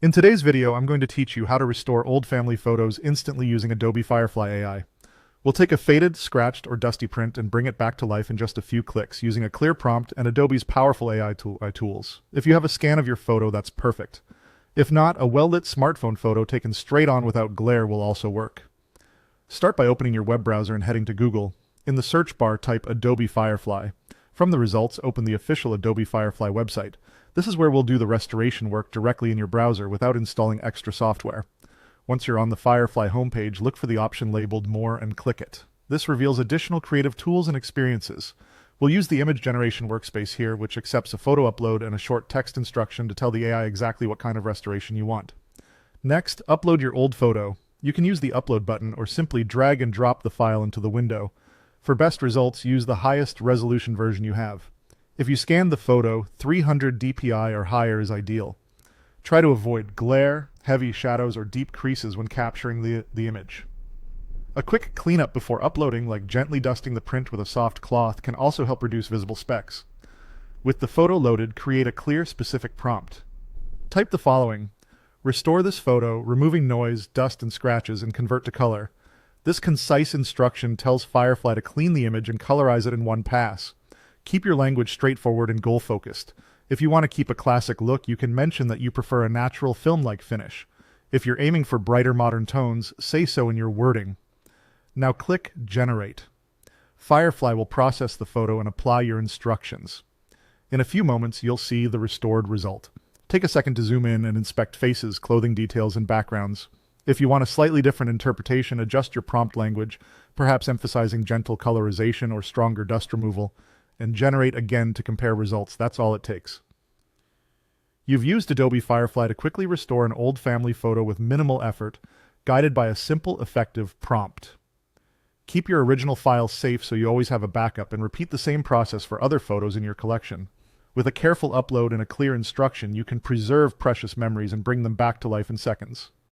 In today's video, I'm going to teach you how to restore old family photos instantly using Adobe Firefly AI. We'll take a faded, scratched, or dusty print and bring it back to life in just a few clicks using a clear prompt and Adobe's powerful AI tools. If you have a scan of your photo, that's perfect. If not, a well-lit smartphone photo taken straight on without glare will also work. Start by opening your web browser and heading to Google. In the search bar, type Adobe Firefly. From the results, open the official Adobe Firefly website. This is where we'll do the restoration work directly in your browser without installing extra software. Once you're on the Firefly homepage, look for the option labeled More and click it. This reveals additional creative tools and experiences. We'll use the image generation workspace here, which accepts a photo upload and a short text instruction to tell the AI exactly what kind of restoration you want. Next, upload your old photo. You can use the upload button or simply drag and drop the file into the window. For best results, use the highest resolution version you have. If you scan the photo, 300 dpi or higher is ideal. Try to avoid glare, heavy shadows, or deep creases when capturing the image. A quick cleanup before uploading, like gently dusting the print with a soft cloth, can also help reduce visible specks. With the photo loaded, create a clear, specific prompt. Type the following: restore this photo, removing noise, dust, and scratches, and convert to color. This concise instruction tells Firefly to clean the image and colorize it in one pass. Keep your language straightforward and goal-focused. If you want to keep a classic look, you can mention that you prefer a natural film-like finish. If you're aiming for brighter modern tones, say so in your wording. Now click Generate. Firefly will process the photo and apply your instructions. In a few moments, you'll see the restored result. Take a second to zoom in and inspect faces, clothing details, and backgrounds. If you want a slightly different interpretation, adjust your prompt language, perhaps emphasizing gentle colorization or stronger dust removal, and generate again to compare results. That's all it takes. You've used Adobe Firefly to quickly restore an old family photo with minimal effort, guided by a simple, effective prompt. Keep your original files safe so you always have a backup, and repeat the same process for other photos in your collection. With a careful upload and a clear instruction, you can preserve precious memories and bring them back to life in seconds.